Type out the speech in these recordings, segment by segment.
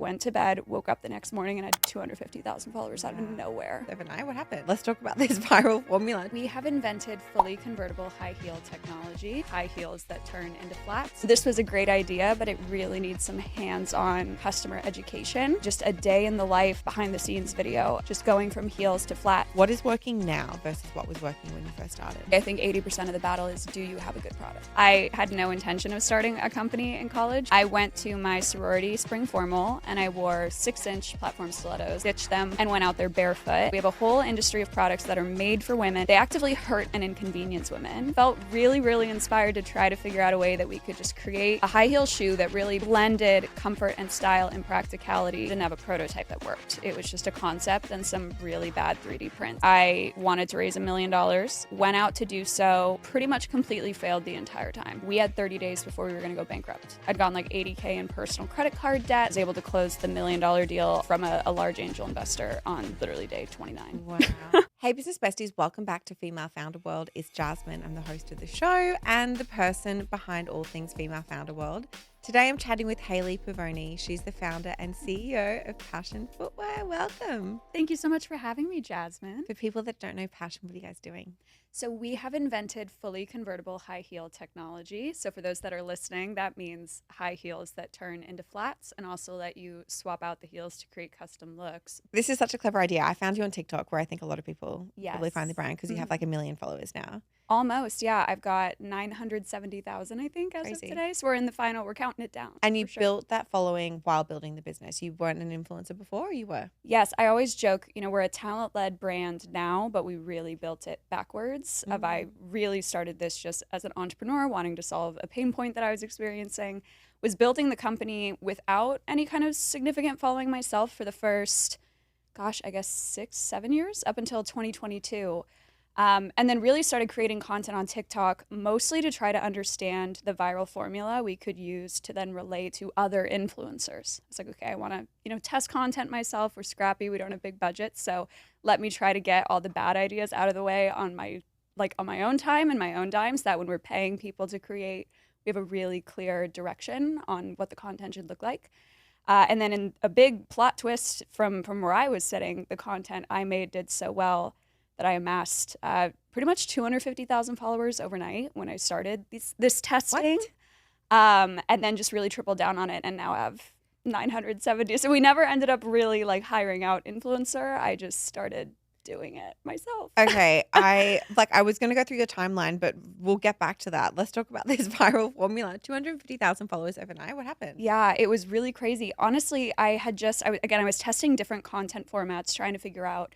Went to bed, woke up the next morning and had 250,000 followers out of nowhere. Overnight, what happened? Let's talk about this viral formula. We have invented fully convertible high heel technology, high heels that turn into flats. This was a great idea, but it really needs some hands-on customer education. Just a day in the life behind the scenes video, just going from heels to flat. What is working now versus what was working when you first started? I think 80% of the battle is, do you have a good product? I had no intention of starting a company in college. I went to my sorority spring formal and I wore 6-inch platform stilettos, stitched them, and went out there barefoot. We have a whole industry of products that are made for women. They actively hurt and inconvenience women. Felt really, really inspired to try to figure out a way that we could just create a high heel shoe that really blended comfort and style and practicality. Didn't have a prototype that worked. It was just a concept and some really bad 3D prints. I wanted to raise $1 million, went out to do so, pretty much completely failed the entire time. We had 30 days before we were gonna go bankrupt. I'd gotten like $80K in personal credit card debt. I was able to close the $1 million deal from a large angel investor on literally day 29. Wow. Hey, Business Besties, welcome back to Female Founder World. It's Jasmine. I'm the host of the show and the person behind all things Female Founder World. Today I'm chatting with Haley Pavone. She's the founder and CEO of Pashion Footwear. Welcome. Thank you so much for having me, Jasmine. For people that don't know Pashion, what are you guys doing? So we have invented fully convertible high heel technology. So for those that are listening, that means high heels that turn into flats and also let you swap out the heels to create custom looks. This is such a clever idea. I found you on TikTok where I think a lot of people Yes. probably find the brand because you have like 1 million followers now. Almost, yeah. I've got 970,000, I think, as Crazy. of today. So we're in the final. We're counting it down. And you for sure. built that following while building the business. You weren't an influencer before, or you were? Yes, I always joke, we're a talent-led brand now, but we really built it backwards. I really started this just as an entrepreneur wanting to solve a pain point that I was experiencing, was building the company without any kind of significant following myself for the first, I guess 6-7 years up until 2022. And then really started creating content on TikTok, mostly to try to understand the viral formula we could use to then relate to other influencers. It's like, okay, I want to, test content myself. We're scrappy. We don't have big budgets. So let me try to get all the bad ideas out of the way on my own time and my own dime, so that when we're paying people to create, we have a really clear direction on what the content should look like. And then in a big plot twist from where I was sitting, the content I made did so well that I amassed pretty much 250,000 followers overnight when I started this testing. And then just really tripled down on it and now have 970. So we never ended up really like hiring out influencer. I just started doing it myself. Okay, I was going to go through your timeline, but we'll get back to that. Let's talk about this viral formula. 250,000 followers overnight. What happened? Yeah, it was really crazy. Honestly, I was testing different content formats, trying to figure out,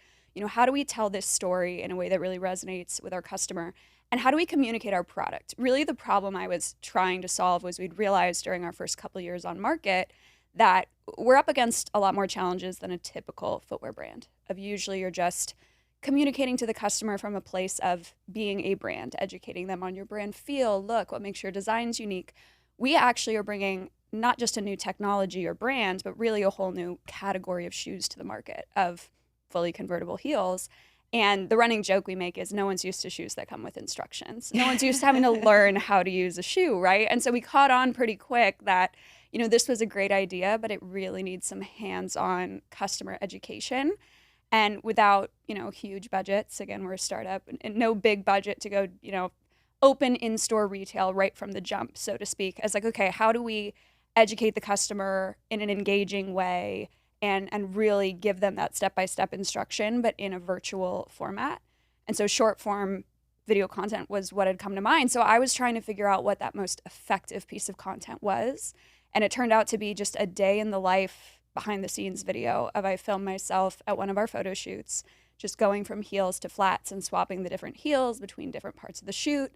how do we tell this story in a way that really resonates with our customer? And how do we communicate our product? Really, the problem I was trying to solve was we'd realized during our first couple of years on market that we're up against a lot more challenges than a typical footwear brand. Of usually you're just communicating to the customer from a place of being a brand, educating them on your brand feel, look, what makes your designs unique. We actually are bringing not just a new technology or brand, but really a whole new category of shoes to the market of fully convertible heels. And the running joke we make is no one's used to shoes that come with instructions. No one's used to having to learn how to use a shoe, right? And so we caught on pretty quick that, this was a great idea, but it really needs some hands-on customer education. And without, huge budgets, again, we're a startup, and no big budget to go, open in-store retail right from the jump, so to speak. As like, okay, how do we educate the customer in an engaging way and really give them that step-by-step instruction, but in a virtual format? And so short form video content was what had come to mind. So I was trying to figure out what that most effective piece of content was. And it turned out to be just a day in the life behind the scenes video of I filmed myself at one of our photo shoots, just going from heels to flats and swapping the different heels between different parts of the shoot.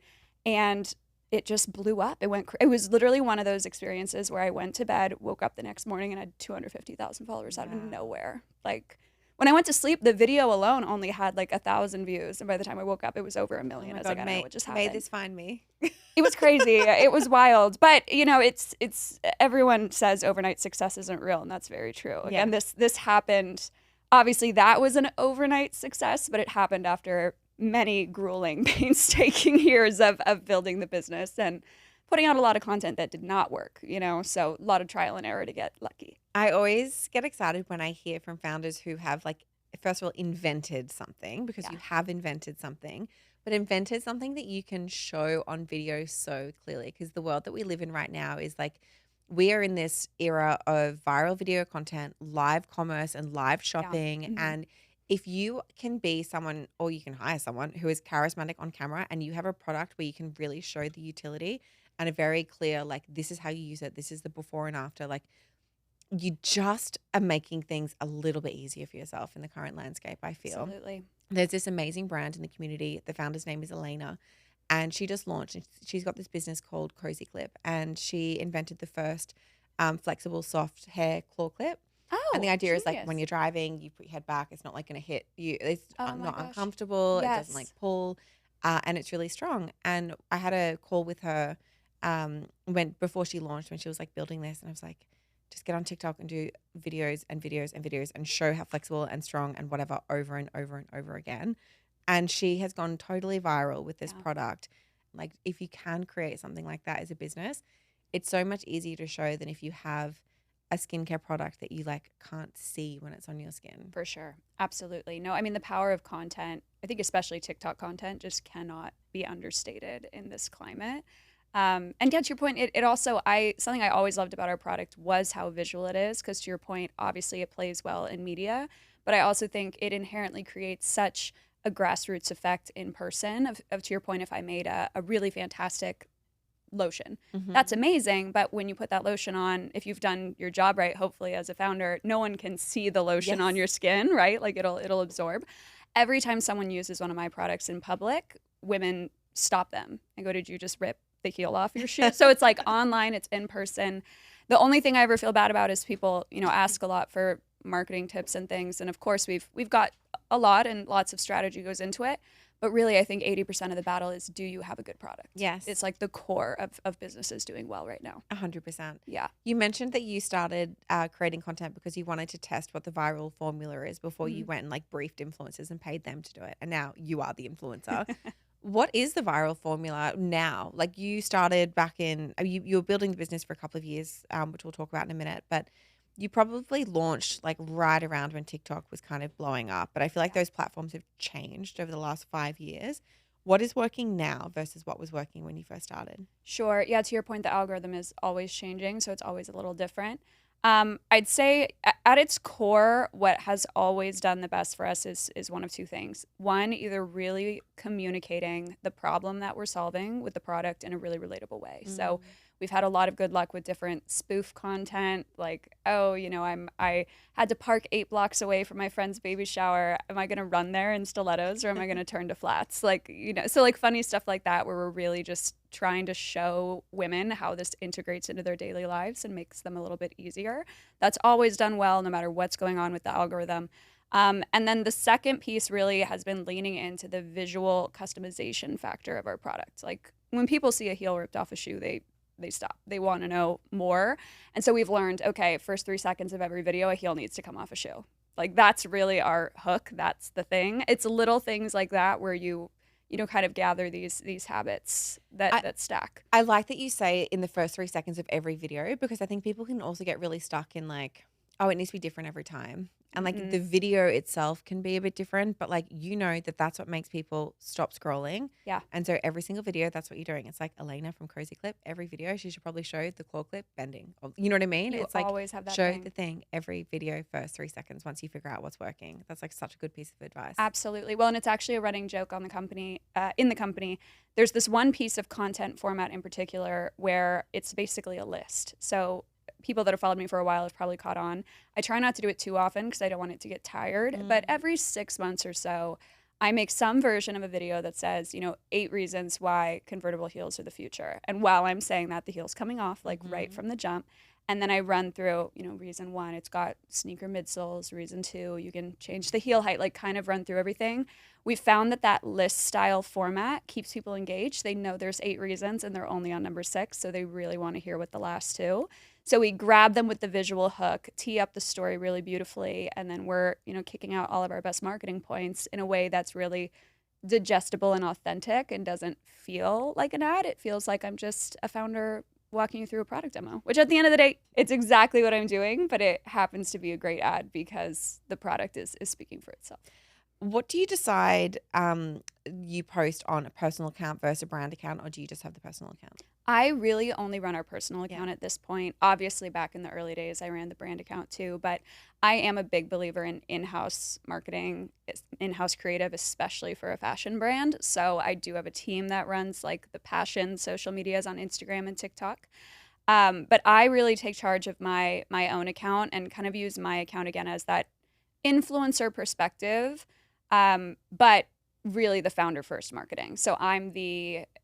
And it just blew up. It was literally one of those experiences where I went to bed, woke up the next morning and had 250,000 followers out of nowhere. Like when I went to sleep, the video alone only had like 1,000 views. And by the time I woke up, it was over 1 million. Oh my I was God, like, I don't know what just happened. May this find me. It was crazy. It was wild. But, it's everyone says overnight success isn't real. And that's very true. Again, this happened. Obviously, that was an overnight success, but it happened after many grueling, painstaking years of building the business and putting out a lot of content that did not work, so a lot of trial and error to get lucky. I always get excited when I hear from founders who have, like, first of all, invented something, because you Yeah. have invented something, but invented something that you can show on video so clearly. Because the world that we live in right now is like, we are in this era of viral video content, live commerce, and live Yeah. shopping. Mhm. And if you can be someone, or you can hire someone who is charismatic on camera, and you have a product where you can really show the utility and a very clear, like, this is how you use it, this is the before and after, like, you just are making things a little bit easier for yourself in the current landscape, I feel. Absolutely. There's this amazing brand in the community. The founder's name is Elena, and she just launched. She's got this business called Cozy Clip, and she invented the first flexible soft hair claw clip. And the Oh, idea is, like, when genius. you're driving, you put your head back. It's not like going to hit you. It's Oh my not gosh. uncomfortable. It doesn't, like, Yes. pull, and it's really strong. And I had a call with her when before she launched, when she was, like, building this, and I was like, just get on TikTok and do videos and videos and videos and show how flexible and strong and whatever over and over and over again. And she has gone totally viral with this Yeah, product. Like, if you can create something like that as a business, it's so much easier to show than if you have a skincare product that you, like, can't see when it's on your skin. for sure. Absolutely. No, I mean, the power of content, I think especially TikTok content, just cannot be understated in this climate. And yeah, to your point, it also, something I always loved about our product was how visual it is. Because to your point, obviously it plays well in media, but I also think it inherently creates such a grassroots effect in person. Of to your point, if I made a really fantastic lotion, that's Mm-hmm. amazing. But when you put that lotion on, if you've done your job right, hopefully as a founder, no one can see the lotion on Yes. your skin, right? Like it'll absorb. Every time someone uses one of my products in public, women stop them and go, "Did you just rip the heel off your shoe?" So it's like online, it's in person. The only thing I ever feel bad about is people, ask a lot for marketing tips and things. And of course, we've got a lot and lots of strategy goes into it. But really, I think 80% of the battle is, do you have a good product? Yes. It's like the core of businesses doing well right now. 100%. Yeah. You mentioned that you started creating content because you wanted to test what the viral formula is before you Mhm. went and, like, briefed influencers and paid them to do it. And now you are the influencer. What is the viral formula now? Like, you started back in, you were building the business for a couple of years, which we'll talk about in a minute, but you probably launched, like, right around when TikTok was kind of blowing up. But I feel like Yeah. those platforms have changed over the last 5 years. What is working now versus what was working when you first started? Sure. Yeah, to your point, the algorithm is always changing, so it's always a little different. I'd say at its core, what has always done the best for us is one of two things. One, either really communicating the problem that we're solving with the product in a really relatable way. So Mm. we've had a lot of good luck with different spoof content, like, oh, I had to park 8 blocks away from my friend's baby shower. Am I going to run there in stilettos or am I going to turn to flats? Like, so like funny stuff like that, where we're really just trying to show women how this integrates into their daily lives and makes them a little bit easier. That's always done well, no matter what's going on with the algorithm. And then the second piece really has been leaning into the visual customization factor of our product. Like, when people see a heel ripped off a shoe, they stop. They want to know more. And so we've learned, okay, first 3 seconds of every video, a heel needs to come off a shoe. Like, that's really our hook. That's the thing. It's little things like that where you kind of gather these habits I, that stack. I like that you say in the first 3 seconds of every video, because I think people can also get really stuck in, like, oh, it needs to be different every time. And, like, the Mm-mm. video itself can be a bit different, but, like, that's what makes people stop scrolling. Yeah, And so every single video, that's what you're doing. It's like Elena from Cozy Clip. Every video, she should probably show the claw clip bending. You know what I mean? you It's like, always have that show the thing. thing every video first 3 seconds once you figure out what's working. That's, like, such a good piece of advice. Absolutely. Well, and it's actually a running joke on the company, in the company. There's this one piece of content format in particular where it's basically a list. So people that have followed me for a while have probably caught on. I try not to do it too often because I don't want it to get tired. But Mm. every 6 months or so, I make some version of a video that says, 8 reasons why convertible heels are the future. And while I'm saying that, the heel's coming off like right Hmm. from the jump. And then I run through, reason one, it's got sneaker midsoles. Reason two, you can change the heel height, like kind of run through everything. We found that list style format keeps people engaged. They know there's 8 reasons and they're only on number 6. So they really want to hear what the last two. So we grab them with the visual hook, tee up the story really beautifully, and then we're, kicking out all of our best marketing points in a way that's really digestible and authentic and doesn't feel like an ad. It feels like I'm just a founder walking you through a product demo, which at the end of the day, it's exactly what I'm doing, but it happens to be a great ad because the product is speaking for itself. What do you decide you post on a personal account versus a brand account, or do you just have the personal account? I really only run our personal Yeah. account at this point. Obviously, back in the early days, I ran the brand account too, but I am a big believer in in-house marketing, in-house creative, especially for a fashion brand. So I do have a team that runs like the Passion social medias on Instagram and TikTok. But I really take charge of my own account and kind of use my account again as that influencer perspective, but really the founder first marketing. So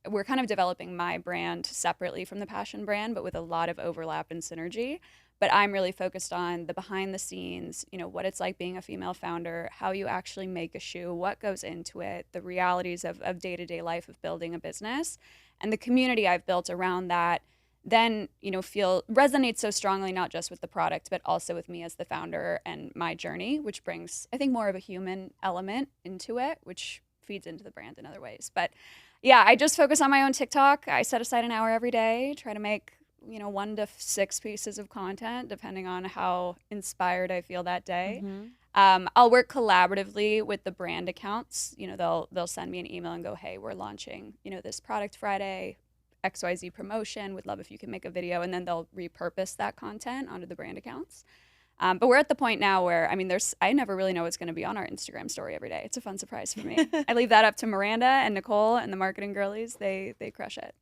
we're kind of developing my brand separately from the Passion brand, but with a lot of overlap and synergy. But I'm really focused on the behind the scenes, what it's like being a female founder, how you actually make a shoe, what goes into it, the realities of day-to-day life of building a business, and the community I've built around that then feel resonates so strongly, not just with the product but also with me as the founder and my journey, which brings, I think, more of a human element into it, which feeds into the brand in other ways. But yeah, I just focus on my own TikTok. I set aside an hour every day, try to make 1 to 6 pieces of content depending on how inspired I feel that day. Mm-hmm. I'll work collaboratively with the brand accounts. They'll send me an email and go, hey, we're launching this product Friday, XYZ promotion, would love if you can make a video, and then they'll repurpose that content onto the brand accounts. But we're at the point now where, I never really know what's going to be on our Instagram story every day. It's a fun surprise for me. I leave that up to Miranda and Nicole and the marketing girlies. They crush it.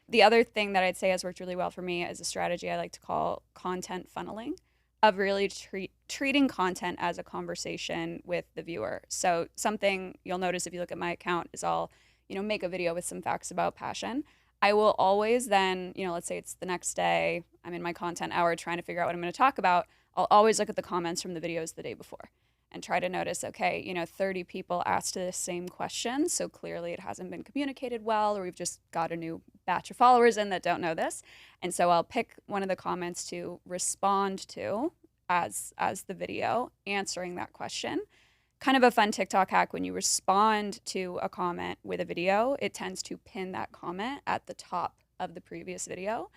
The other thing that I'd say has worked really well for me is a strategy I like to call content funneling, of really treating content as a conversation with the viewer. So something you'll notice if you look at my account is I'll, make a video with some facts about passion. I will always then, let's say it's the next day, I'm in my content hour trying to figure out what I'm going to talk about. I'll always look at the comments from the videos the day before and try to notice, okay, 30 people asked the same question. So clearly it hasn't been communicated well, or we've just got a new batch of followers in that don't know this. And so I'll pick one of the comments to respond to as the video answering that question. Kind of a fun TikTok hack: when you respond to a comment with a video, it tends to pin that comment at the top of the previous video.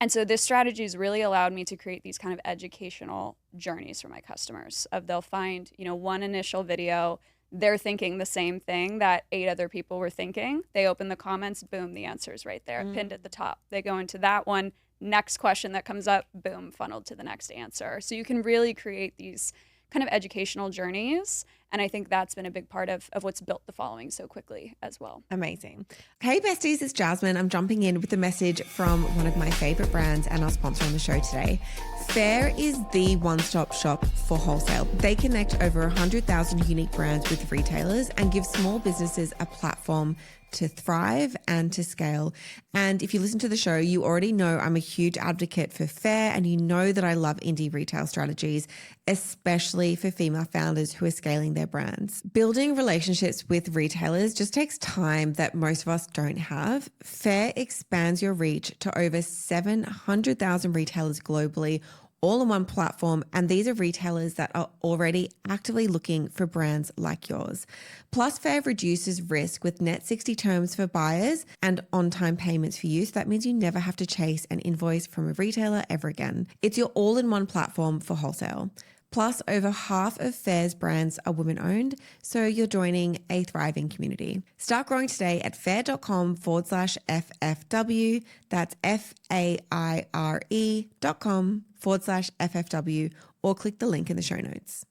And so this strategy has really allowed me to create these kind of educational journeys for my customers. They'll find, one initial video, they're thinking the same thing that 8 other people were thinking. They open the comments, boom, the answer is right there, pinned at the top. They go into that one, next question that comes up, boom, funneled to the next answer. So you can really create these kind of educational journeys. And I think that's been a big part of what's built the following so quickly as well. Amazing. Hey besties, it's Jasmine. I'm jumping in with a message from one of my favorite brands and our sponsor on the show today. Faire is the one-stop shop for wholesale. They connect over 100,000 unique brands with retailers and give small businesses a platform to thrive and to scale. And if you listen to the show, you already know I'm a huge advocate for Faire, and you know that I love indie retail strategies, especially for female founders who are scaling their brands. Building relationships with retailers just takes time that most of us don't have. Faire expands your reach to over 700,000 retailers globally, all on one platform, and these are retailers that are already actively looking for brands like yours. Plus, Faire reduces risk with net 60 terms for buyers and on-time payments for you, so that means you never have to chase an invoice from a retailer ever again. It's your all-in-one platform for wholesale. Plus, over half of Faire's brands are women-owned, so you're joining a thriving community. Start growing today at faire.com/FFW. That's FAIRE.com/FFW, or click the link in the show notes.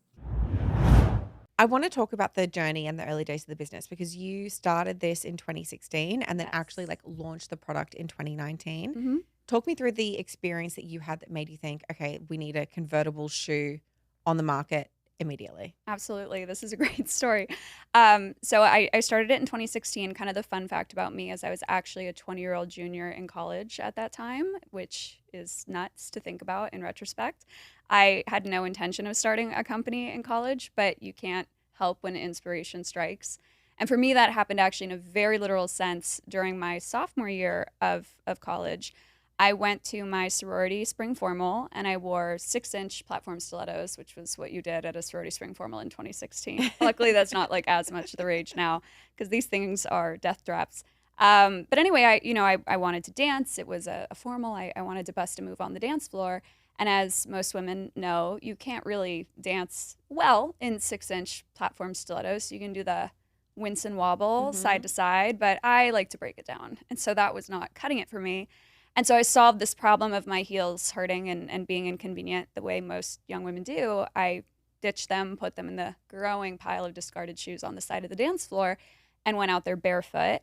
I want to talk about the journey and the early days of the business, because you started this in 2016 and then actually launched the product in 2019. Mm-hmm. Talk me through the experience that you had that made you think, okay, we need a convertible shoe on the market immediately. Absolutely. This is a great story. So I started it in 2016. Kind of the fun fact about me is I was actually a 20-year-old junior in college at that time, which is nuts to think about in retrospect. I had no intention of starting a company in college, but you can't help when inspiration strikes. And for me, that happened actually in a very literal sense during my sophomore year of college. I went to my sorority spring formal and I wore 6-inch platform stilettos, which was what you did at a sorority spring formal in 2016. Luckily, that's not like as much the rage now because these things are death traps. But anyway, I wanted to dance. It was a formal. I wanted to bust a move on the dance floor. And as most women know, you can't really dance well in 6-inch platform stilettos. You can do the wince and wobble side to side, but I like to break it down. And so that was not cutting it for me. And so I solved this problem of my heels hurting and being inconvenient the way most young women do. I ditched them, put them in the growing pile of discarded shoes on the side of the dance floor, and went out there barefoot.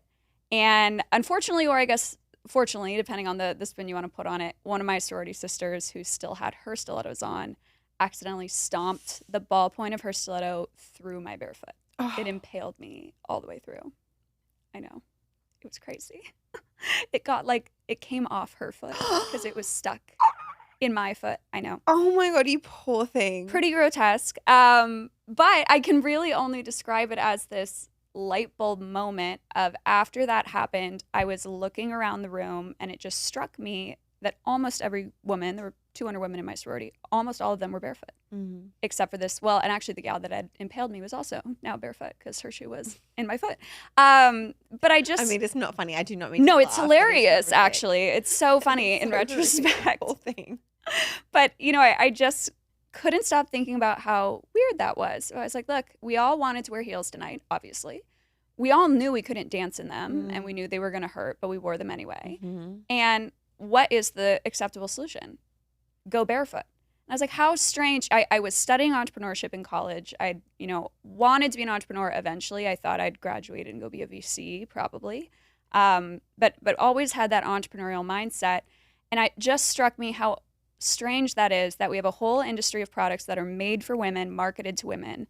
And unfortunately, or I guess fortunately, depending on the spin you want to put on it, one of my sorority sisters who still had her stilettos on accidentally stomped the ball point of her stiletto through my bare foot. Oh. It impaled me all the way through. I know. It was crazy. It came off her foot because it was stuck in my foot. I know. Oh my God, you poor thing. Pretty grotesque. But I can really only describe it as this light bulb moment of after that happened, I was looking around the room and it just struck me that almost every woman, there were 200 women in my sorority, almost all of them were barefoot. Except for this. Well, and actually the gal that had impaled me was also now barefoot because her shoe was in my foot. But I mean, it's not funny. I do not mean No, to it's laugh, hilarious, actually. It's so funny in so retrospect. poor thing. But, I just couldn't stop thinking about how weird that was. So I was like, look, we all wanted to wear heels tonight, obviously. We all knew we couldn't dance in them and we knew they were going to hurt, but we wore them anyway. And what is the acceptable solution? Go barefoot. And I was like, how strange. I was studying entrepreneurship in college. I, wanted to be an entrepreneur eventually. I thought I'd graduate and go be a VC probably. But always had that entrepreneurial mindset. And it just struck me how strange that is that we have a whole industry of products that are made for women, marketed to women.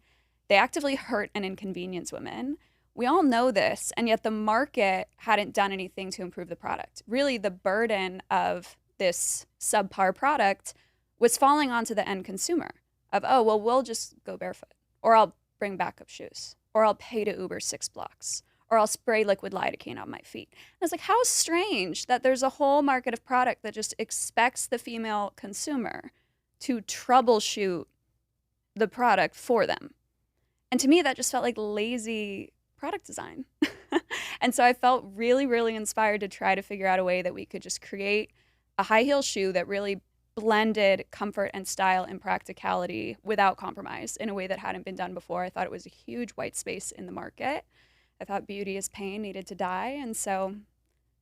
They actively hurt and inconvenience women. We all know this, and yet the market hadn't done anything to improve the product. Really, the burden of this subpar product was falling onto the end consumer of, oh, well, we'll just go barefoot, or I'll bring backup shoes, or I'll pay to Uber 6 blocks, or I'll spray liquid lidocaine on my feet. And I was like, how strange that there's a whole market of product that just expects the female consumer to troubleshoot the product for them. And to me, that just felt like lazy product design. And so I felt really, really inspired to try to figure out a way that we could just create a high heel shoe that really blended comfort and style and practicality without compromise in a way that hadn't been done before. I thought it was a huge white space in the market. I thought beauty is pain, needed to die. And so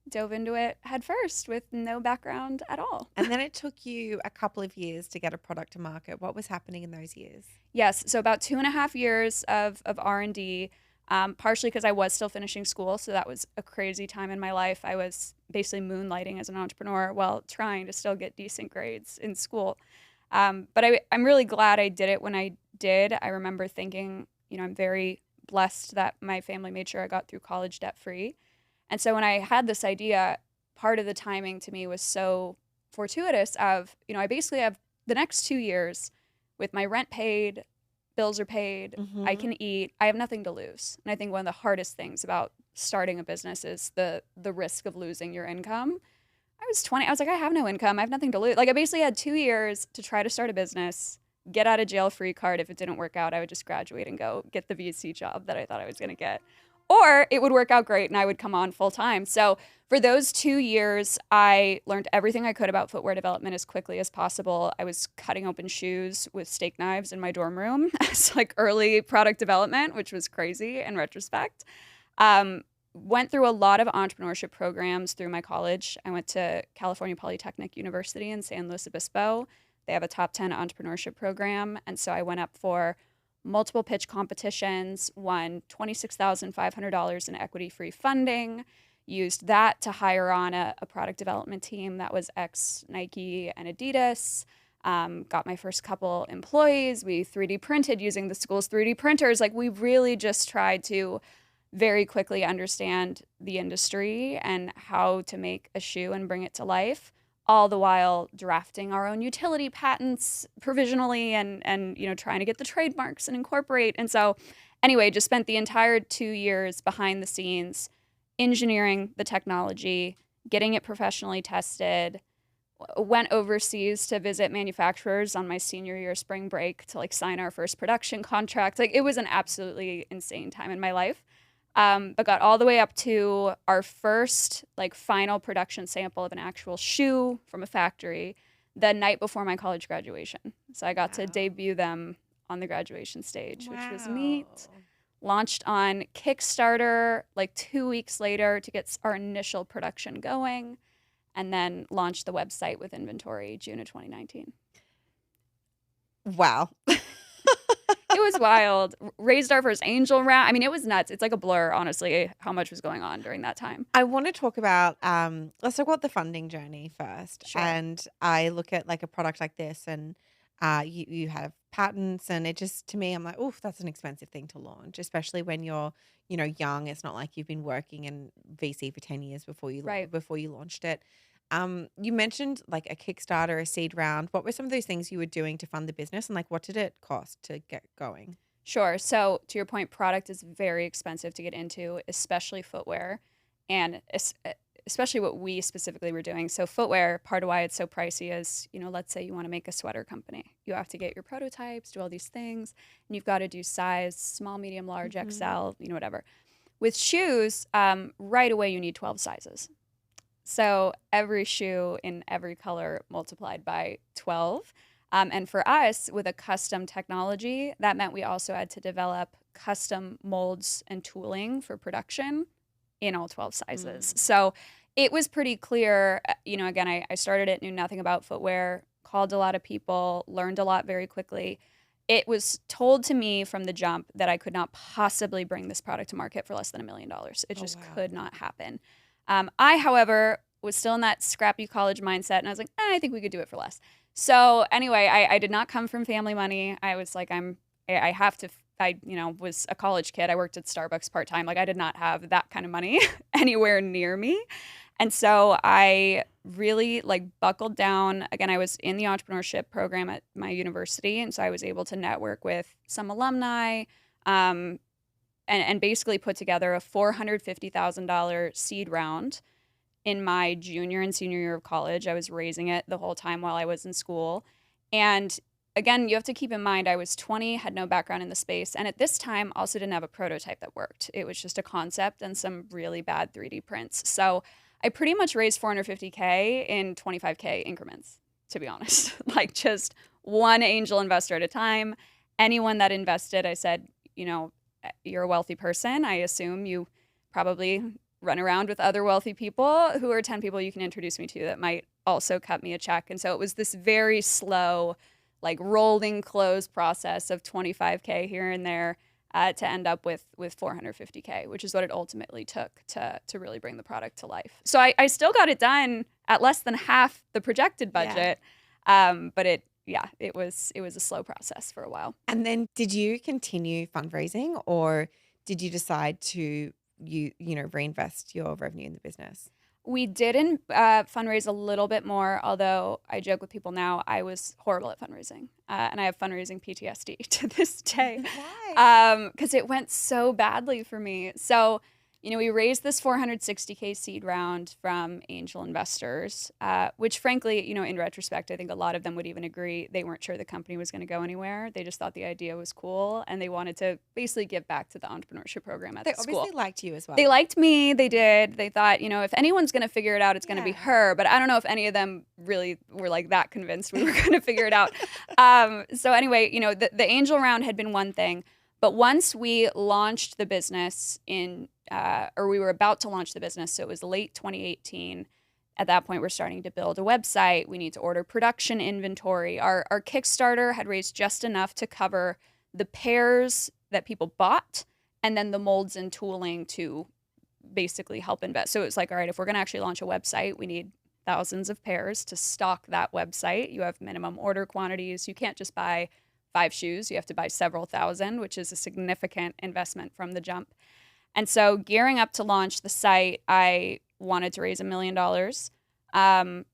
dove into it head first with no background at all. And then it took you a couple of years to get a product to market. What was happening in those years? Yes. So about 2.5 years of R&D, partially because I was still finishing school. So that was a crazy time in my life. I was basically moonlighting as an entrepreneur while trying to still get decent grades in school. But I'm really glad I did it when I did. I remember thinking, I'm very blessed that my family made sure I got through college debt-free. And so when I had this idea, part of the timing to me was so fortuitous of, I basically have the next 2 years with my rent paid, bills are paid, I can eat, I have nothing to lose. And I think one of the hardest things about starting a business is the risk of losing your income. I was 20, I was like, I have no income, I have nothing to lose. Like I basically had 2 years to try to start a business, get out of jail free card. If it didn't work out, I would just graduate and go get the VC job that I thought I was gonna get. Or it would work out great and I would come on full time. So for those 2 years, I learned everything I could about footwear development as quickly as possible. I was cutting open shoes with steak knives in my dorm room as like early product development, which was crazy in retrospect. Went through a lot of entrepreneurship programs through my college. I went to California Polytechnic University in San Luis Obispo. They have a top 10 entrepreneurship program. And so I went up for multiple pitch competitions, won $26,500 in equity-free funding, used that to hire on a product development team that was ex-Nike and Adidas, got my first couple employees. We 3D printed using the school's 3D printers. Like we really just tried to very quickly understand the industry and how to make a shoe and bring it to life, all the while drafting our own utility patents provisionally and trying to get the trademarks and incorporate. And so anyway, just spent the entire 2 years behind the scenes engineering the technology, getting it professionally tested, went overseas to visit manufacturers on my senior year spring break to like sign our first production contract. Like it was an absolutely insane time in my life. But got all the way up to our first like final production sample of an actual shoe from a factory the night before my college graduation. So I got to Wow. debut them on the graduation stage, which was neat. Wow. Launched on Kickstarter like 2 weeks later to get our initial production going, and then launched the website with inventory June of 2019. Wow. It was wild. Raised our first angel round. I mean, it was nuts. It's like a blur, honestly, how much was going on during that time. I want to talk about let's talk about the funding journey first. Sure. And I look at like a product like this and you have patents and it just to me I'm like, oof, that's an expensive thing to launch, especially when you're, young. It's not like you've been working in VC for 10 years Right. before you launched it. You mentioned like a Kickstarter, a seed round. What were some of those things you were doing to fund the business and like what did it cost to get going? Sure. So, to your point, product is very expensive to get into, especially footwear, and especially what we specifically were doing. So, footwear, part of why it's so pricey is, let's say you want to make a sweater company. You have to get your prototypes, do all these things, and you've got to do size small, medium, large, Mhm. XL, whatever. With shoes, right away you need 12 sizes. So, every shoe in every color multiplied by 12. And for us, with a custom technology, that meant we also had to develop custom molds and tooling for production in all 12 sizes. Mm. So it was pretty clear. Again, I started it, knew nothing about footwear, called a lot of people, learned a lot very quickly. It was told to me from the jump that I could not possibly bring this product to market for less than $1 million. It Oh just wow. could not happen. I, however, was still in that scrappy college mindset, and I was like, I think we could do it for less. So anyway, I did not come from family money. I was like, I have to. I was a college kid. I worked at Starbucks part time. Like I did not have that kind of money anywhere near me, and so I really like buckled down. Again, I was in the entrepreneurship program at my university, and so I was able to network with some alumni. Um, and basically put together a $450,000 seed round in my junior and senior year of college. I was raising it the whole time while I was in school. And again, you have to keep in mind I was 20, had no background in the space, and at this time also didn't have a prototype that worked. It was just a concept and some really bad 3D prints. So I pretty much raised 450K in 25K increments, to be honest. Like just one angel investor at a time. Anyone that invested, I said, you're a wealthy person. I assume you probably run around with other wealthy people. Who are 10 people you can introduce me to that might also cut me a check? And so it was this very slow, like rolling close process of 25K here and there to end up with 450K, which is what it ultimately took to really bring the product to life. So I still got it done at less than half the projected Yeah. budget, but it was a slow process for a while. And then did you continue fundraising or did you decide to reinvest your revenue in the business? We did fundraise a little bit more, although I joke with people now I was horrible at fundraising, and I have fundraising PTSD to this day Why? because it went so badly for me. So, we raised this 460K seed round from angel investors, which frankly, in retrospect, I think a lot of them would even agree they weren't sure the company was going to go anywhere. They just thought the idea was cool, and they wanted to basically give back to the entrepreneurship program at They the school. obviously liked you as They well. liked me. They did. They thought, if anyone's going to figure it out, it's going to be Yeah. her. But I don't know if any of them really were like that convinced we were going to figure it out. So anyway, the angel round had been one thing, but once we launched the business or we were about to launch the business, so it was late 2018. At that point, we're starting to build a website. We need to order production inventory. Our Kickstarter had raised just enough to cover the pairs that people bought and then the molds and tooling to basically help invest. So it's like, all right, if we're going to actually launch a website, we need thousands of pairs to stock that website. You have minimum order quantities. You can't just buy 5 shoes. You have to buy several thousand, which is a significant investment from the jump. And so gearing up to launch the site, I wanted to raise $1 million.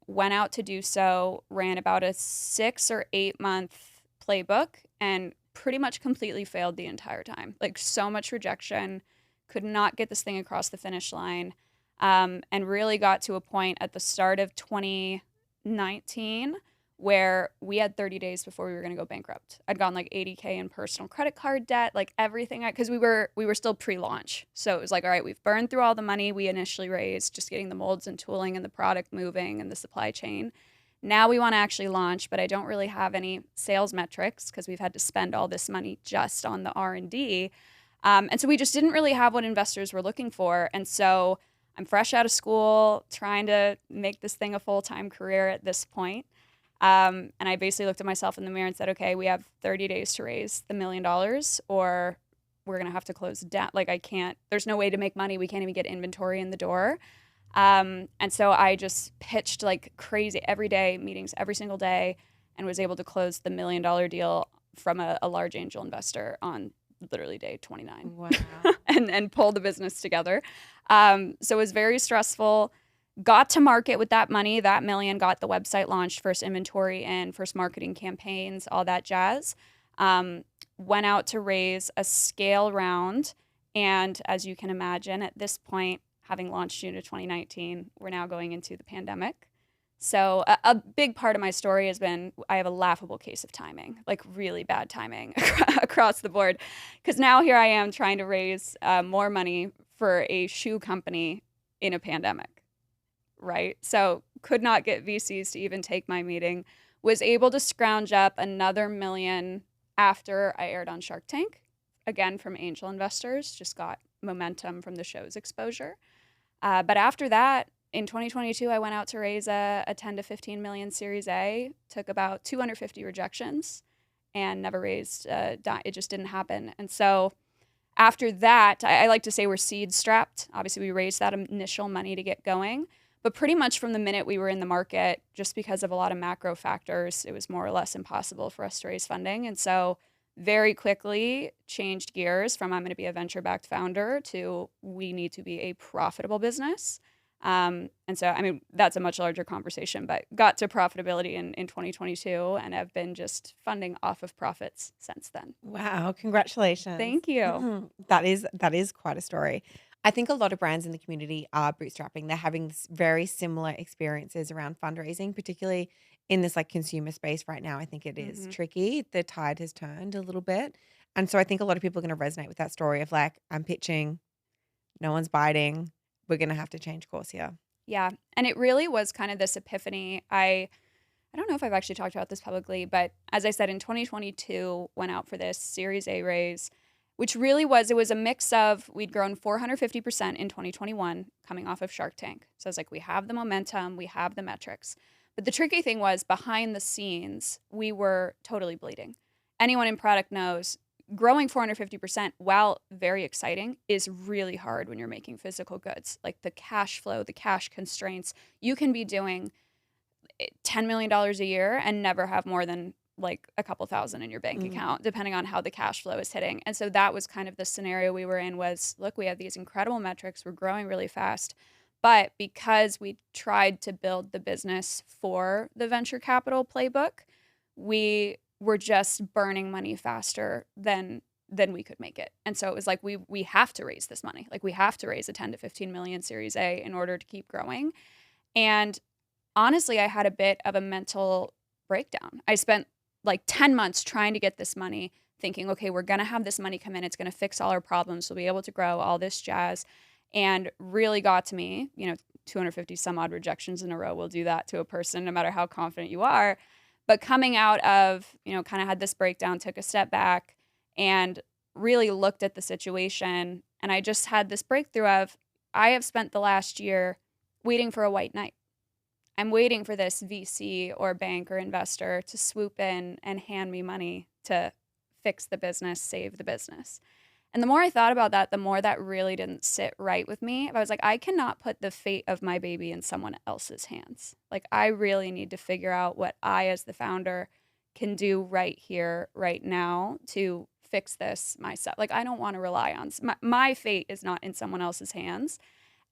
Went out to do so, ran about a 6 or 8 month playbook, and pretty much completely failed the entire time. Like so much rejection, could not get this thing across the finish line, and really got to a point at the start of 2019 2019 where we had 30 days before we were going to go bankrupt. I'd gone like 80K in personal credit card debt, like everything, because we were still pre-launch. So it was like, all right, we've burned through all the money we initially raised, just getting the molds and tooling and the product moving and the supply chain. Now we want to actually launch, but I don't really have any sales metrics because we've had to spend all this money just on the R&D. And so we just didn't really have what investors were looking for. And so I'm fresh out of school, trying to make this thing a full-time career at this point. And I basically looked at myself in the mirror and said, okay, we have 30 days to raise the $1 million, or we're going to have to close down. Like, there's no way to make money. We can't even get inventory in the door. And so I just pitched like crazy every day, meetings every single day, and was able to close the $1 million deal from a large angel investor on literally day 29. Wow. and pull the business together. So it was very stressful. Got to market with that money, that $1 million, got the website launched, first inventory and first marketing campaigns, all that jazz. Went out to raise a scale round. And as you can imagine, at this point, having launched June of 2019, we're now going into the pandemic. So a big part of my story has been I have a laughable case of timing, like really bad timing across the board. Because now here I am trying to raise more money for a shoe company in a pandemic, right? So could not get VCs to even take my meeting. Was able to scrounge up another $1 million after I aired on Shark Tank, again from angel investors, just got momentum from the show's exposure. But after that, in 2022, I went out to raise a 10 to 15 million Series A, took about 250 rejections, and never raised it just didn't happen. And so after that, I like to say we're seed strapped. Obviously, we raised that initial money to get going. But pretty much from the minute we were in the market, just because of a lot of macro factors, it was more or less impossible for us to raise funding. And so very quickly changed gears from I'm going to be a venture-backed founder to we need to be a profitable business. And so, I mean, that's a much larger conversation, but got to profitability in 2022 and have been just funding off of profits since then. Wow, congratulations. Thank you. That is quite a story. I think a lot of brands in the community are bootstrapping. They're having very similar experiences around fundraising, particularly in this like consumer space right now. I think it is Mhm. tricky. The tide has turned a little bit. And so I think a lot of people are going to resonate with that story of like, I'm pitching, no one's biting. We're going to have to change course here. Yeah. And it really was kind of this epiphany. I don't know if I've actually talked about this publicly, but as I said, in 2022, went out for this Series A raise, which really it was a mix of we'd grown 450% in 2021 coming off of Shark Tank. So I was like, we have the momentum, we have the metrics. But the tricky thing was behind the scenes, we were totally bleeding. Anyone in product knows growing 450%, while very exciting, is really hard when you're making physical goods. Like the cash flow, the cash constraints, you can be doing $10 million a year and never have more than like a couple thousand in your bank account, depending on how the cash flow is hitting. And so that was kind of the scenario we were in was, look, we have these incredible metrics. We're growing really fast. But because we tried to build the business for the venture capital playbook, we were just burning money faster than we could make it. And so it was like, we have to raise this money. Like we have to raise a 10 to 15 million Series A in order to keep growing. And honestly, I had a bit of a mental breakdown. I spent like 10 months trying to get this money, thinking, okay, we're going to have this money come in. It's going to fix all our problems. We'll be able to grow all this jazz. And really got to me, 250 some odd rejections in a row will do that to a person, no matter how confident you are. But coming out of, kind of had this breakdown, took a step back and really looked at the situation. And I just had this breakthrough of, I have spent the last year waiting for a white knight. I'm waiting for this VC or bank or investor to swoop in and hand me money to fix the business, save the business. And the more I thought about that, the more that really didn't sit right with me. I was like, I cannot put the fate of my baby in someone else's hands. Like, I really need to figure out what I, as the founder, can do right here, right now to fix this myself. Like, I don't want to rely on my fate is not in someone else's hands.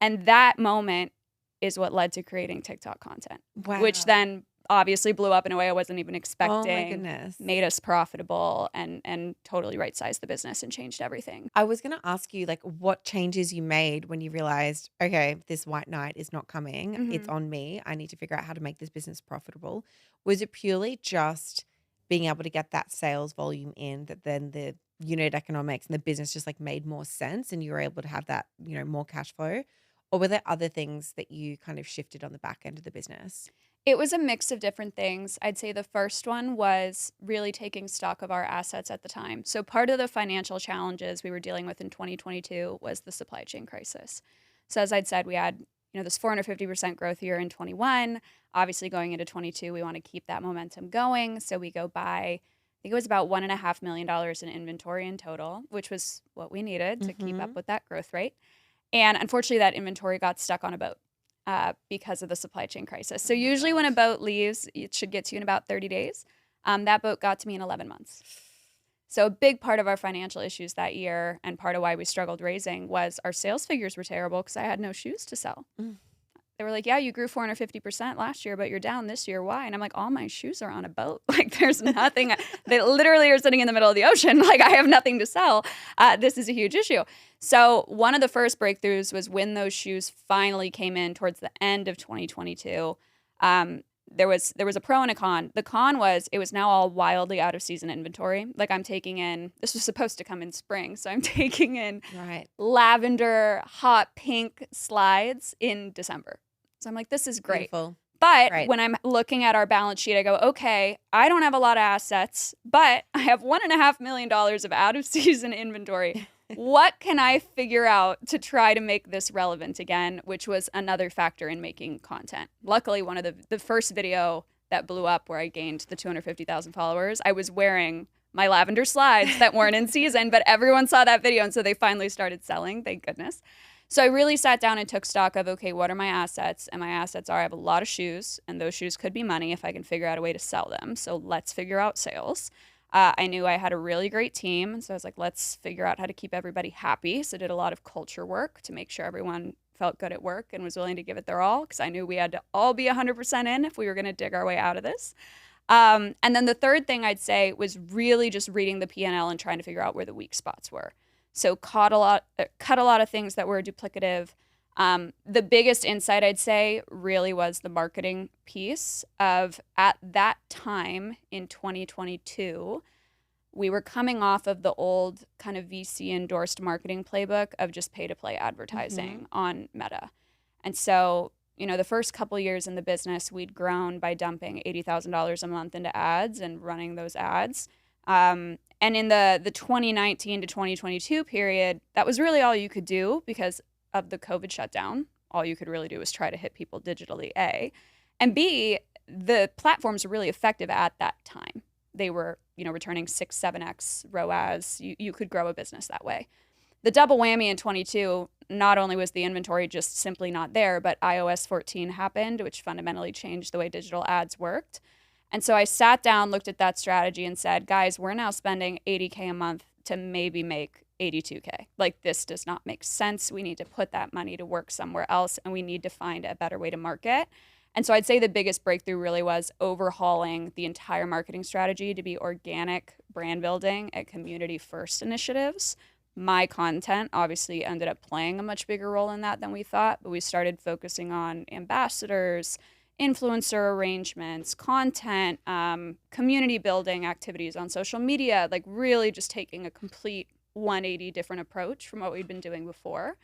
And that moment is what led to creating TikTok content, Wow. which then obviously blew up in a way I wasn't even Oh my expecting, goodness. made us profitable, and totally right-sized the business and changed everything. I was going to ask you, like, what changes you made when you realized, okay, this white knight is not coming. It's Mhm. on me. I need to figure out how to make this business profitable. Was it purely just being able to get that sales volume in that then the unit economics and the business just like made more sense and you were able to have that, more cash flow? Or were there other things that you kind of shifted on the back end of the business? It was a mix of different things. I'd say the first one was really taking stock of our assets at the time. So part of the financial challenges we were dealing with in 2022 was the supply chain crisis. So as I'd said, we had, this 450% growth year in 21. Obviously going into 22, we want to keep that momentum going. So we go buy, I think it was about $1.5 million in inventory in total, which was what we needed to keep up Mm-hmm. with that growth rate. And unfortunately, that inventory got stuck on a boat because of the supply chain crisis. So Oh my usually when a gosh. boat leaves, it should get to you in about 30 days. That boat got to me in 11 months. So a big part of our financial issues that year and part of why we struggled raising was our sales figures were terrible because I had no shoes to sell. Mm. They were like, yeah, you grew 450% last year, but you're down this year. Why? And I'm like, all my shoes are on a boat. Like, there's nothing. They literally are sitting in the middle of the ocean. Like, I have nothing to sell. This is a huge issue. So, one of the first breakthroughs was when those shoes finally came in towards the end of 2022. There was a pro and a con. The con was it was now all wildly out of season inventory. Like, I'm taking in, this was supposed to come in spring. So, I'm taking in Right. lavender, hot pink slides in December. So I'm like, this is great. Beautiful. But Right. when I'm looking at our balance sheet, I go, okay, I don't have a lot of assets, but I have $1.5 million of out of season inventory. What can I figure out to try to make this relevant again? Which was another factor in making content. Luckily, one of the first video that blew up where I gained the 250,000 followers, I was wearing my lavender slides that weren't in season, but everyone saw that video. And so they finally started selling, thank goodness. So I really sat down and took stock of, okay, what are my assets? And my assets are I have a lot of shoes, and those shoes could be money if I can figure out a way to sell them. So let's figure out sales. I knew I had a really great team. And so I was like, let's figure out how to keep everybody happy. So I did a lot of culture work to make sure everyone felt good at work and was willing to give it their all because I knew we had to all be 100% in if we were going to dig our way out of this. And then the third thing I'd say was really just reading the P&L and trying to figure out where the weak spots were. So cut a lot of things that were duplicative. The biggest insight I'd say really was the marketing piece of at that time in 2022, we were coming off of the old kind of VC endorsed marketing playbook of just pay to play advertising on Meta. And so, the first couple years in the business, we'd grown by dumping $80,000 a month into ads and running those ads. And in the 2019 to 2022 period, that was really all you could do because of the COVID shutdown. All you could really do was try to hit people digitally, A. And B, the platforms were really effective at that time. They were, returning 6, 7x ROAS. You could grow a business that way. The double whammy in 22, not only was the inventory just simply not there, but iOS 14 happened, which fundamentally changed the way digital ads worked. And so I sat down, looked at that strategy and said, guys, we're now spending $80K a month to maybe make $82K. Like, this does not make sense. We need to put that money to work somewhere else, and we need to find a better way to market. And so I'd say the biggest breakthrough really was overhauling the entire marketing strategy to be organic brand building and community first initiatives. My content obviously ended up playing a much bigger role in that than we thought, but we started focusing on ambassadors, influencer arrangements, content, community building activities on social media, like really just taking a complete 180 different approach from what we'd been doing before.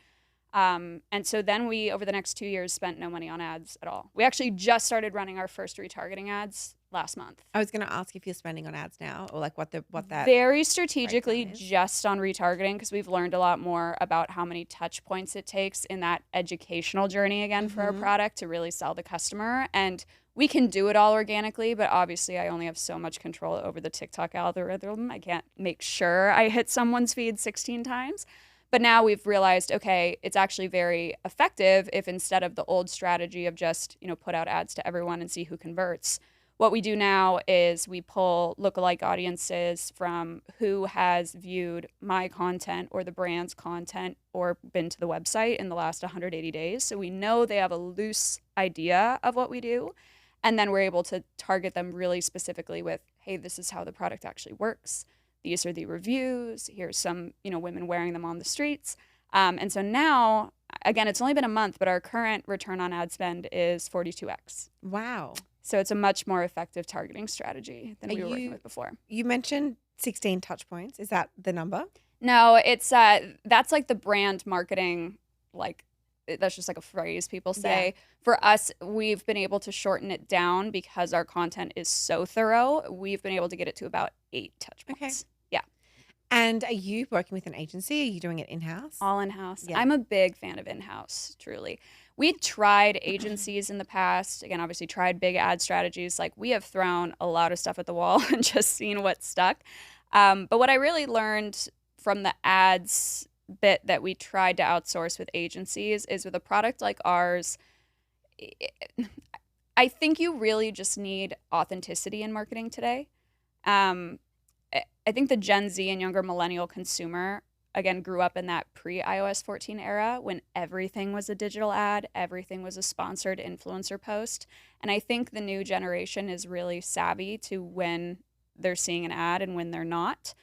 And so then we, over the next 2 years, spent no money on ads at all. We actually just started running our first retargeting ads last month. I was going to ask if you're spending on ads now or like what that Very strategically breakdown is. just on retargeting because we've learned a lot more about how many touch points it takes in that educational journey again for our product to really sell the customer. And we can do it all organically, but obviously I only have so much control over the TikTok algorithm. I can't make sure I hit someone's feed 16 times. But now we've realized, okay, it's actually very effective if instead of the old strategy of just, put out ads to everyone and see who converts, what we do now is we pull lookalike audiences from who has viewed my content or the brand's content or been to the website in the last 180 days. So we know they have a loose idea of what we do. And then we're able to target them really specifically with, hey, this is how the product actually works. These are the reviews. Here's some, women wearing them on the streets. And so now, again, it's only been a month, but our current return on ad spend is 42x. Wow. So it's a much more effective targeting strategy than we were working with before. You mentioned 16 touch points. Is that the number? No, it's that's like the brand marketing, like that's just like a phrase people say. Yeah. For us, we've been able to shorten it down because our content is so thorough. We've been able to get it to about 8 touch points. Okay. Yeah. And are you working with an agency? Are you doing it in-house? All in-house. Yeah. I'm a big fan of in-house, truly. We tried agencies in the past. Again, obviously tried big ad strategies. Like we have thrown a lot of stuff at the wall and just seen what stuck. But what I really learned from the ads bit that we tried to outsource with agencies is with a product like ours, I think you really just need authenticity in marketing today. I think the Gen Z and younger millennial consumer, again, grew up in that pre-iOS 14 era when everything was a digital ad, everything was a sponsored influencer post. And I think the new generation is really savvy to when they're seeing an ad and when they're not.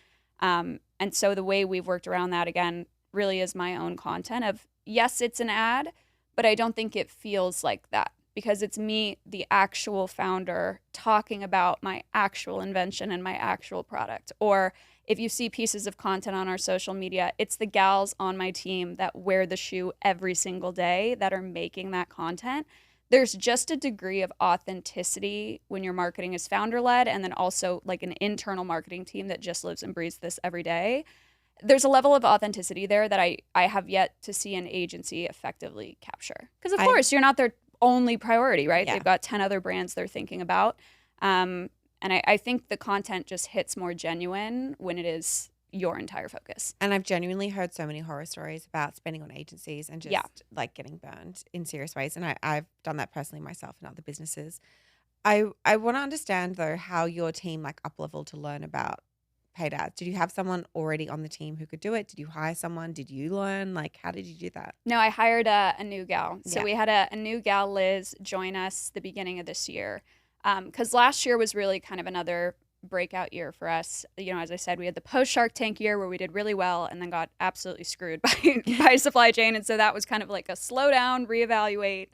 And so the way we've worked around that, again, really is my own content of, yes, it's an ad, but I don't think it feels like that because it's me, the actual founder, talking about my actual invention and my actual product. Or if you see pieces of content on our social media, it's the gals on my team that wear the shoe every single day that are making that content. There's just a degree of authenticity when your marketing is founder-led, and then also like an internal marketing team that just lives and breathes this every day. There's a level of authenticity there that I have yet to see an agency effectively capture. Because of course, you're not their only priority, right? Yeah. They've got 10 other brands they're thinking about. And I think the content just hits more genuine when it is your entire focus. And I've genuinely heard so many horror stories about spending on agencies and just like getting burned in serious ways. And I've done that personally myself in other businesses. I want to understand though how your team like up-leveled to learn about paid ads. Did you have someone already on the team who could do it? Did you hire someone? Did you learn? Like, how did you do that? No, I hired a new gal. So Yeah. we had a new gal, Liz, join us the beginning of this year. Because last year was really kind of another breakout year for us. As I said, we had the post Shark Tank year where we did really well and then got absolutely screwed by supply chain. And so that was kind of like a slow down, reevaluate.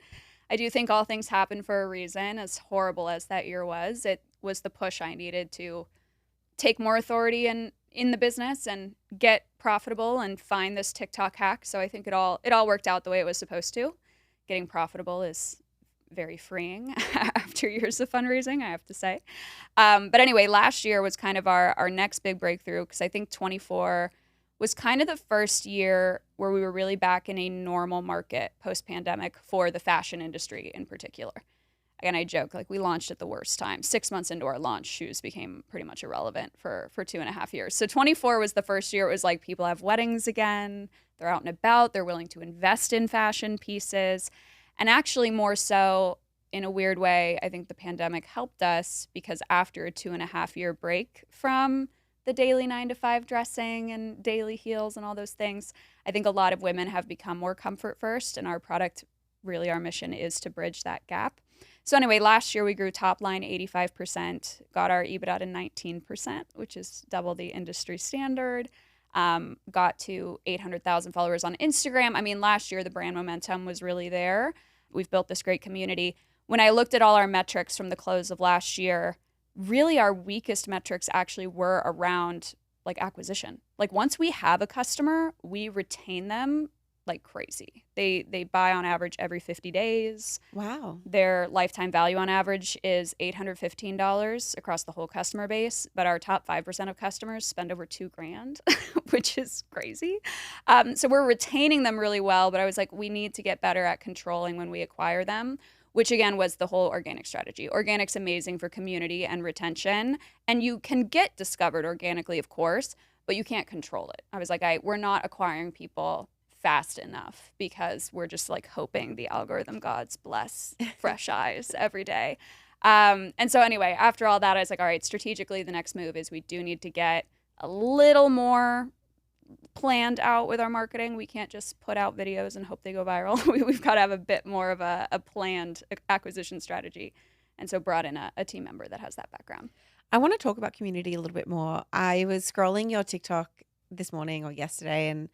I do think all things happen for a reason. As horrible as that year was, it was the push I needed to take more authority in the business and get profitable and find this TikTok hack. So I think it all worked out the way it was supposed to. Getting profitable is very freeing after years of fundraising, I have to say. But anyway, last year was kind of our next big breakthrough because I think 24 was kind of the first year where we were really back in a normal market post-pandemic for the fashion industry in particular. Again, I joke, like we launched at the worst time. 6 months into our launch, shoes became pretty much irrelevant for 2.5 years. So 24 was the first year. It was like people have weddings again. They're out and about. They're willing to invest in fashion pieces. And actually more so in a weird way, I think the pandemic helped us because after a 2.5-year break from the daily 9-to-5 dressing and daily heels and all those things, I think a lot of women have become more comfort first. And our product, really our mission is to bridge that gap. So anyway, last year we grew top line 85%, got our EBITDA to 19%, which is double the industry standard, got to 800,000 followers on Instagram. I mean, last year the brand momentum was really there. We've built this great community. When I looked at all our metrics from the close of last year, really our weakest metrics actually were around like acquisition. Like once we have a customer, we retain them like crazy. They buy on average every 50 days. Wow. Their lifetime value on average is $815 across the whole customer base, but our top 5% of customers spend over $2,000, which is crazy. So we're retaining them really well, but I was like, we need to get better at controlling when we acquire them, which again was the whole organic strategy. Organic's amazing for community and retention, and you can get discovered organically, of course, but you can't control it. I was like, we're not acquiring people fast enough because we're just like hoping the algorithm gods bless fresh eyes every day. And so anyway, after all that, I was like, all right, strategically, the next move is we do need to get a little more planned out with our marketing. We can't just put out videos and hope they go viral. We've got to have a bit more of a planned acquisition strategy. And so brought in a team member that has that background. I want to talk about community a little bit more. I was scrolling your TikTok this morning or yesterday, and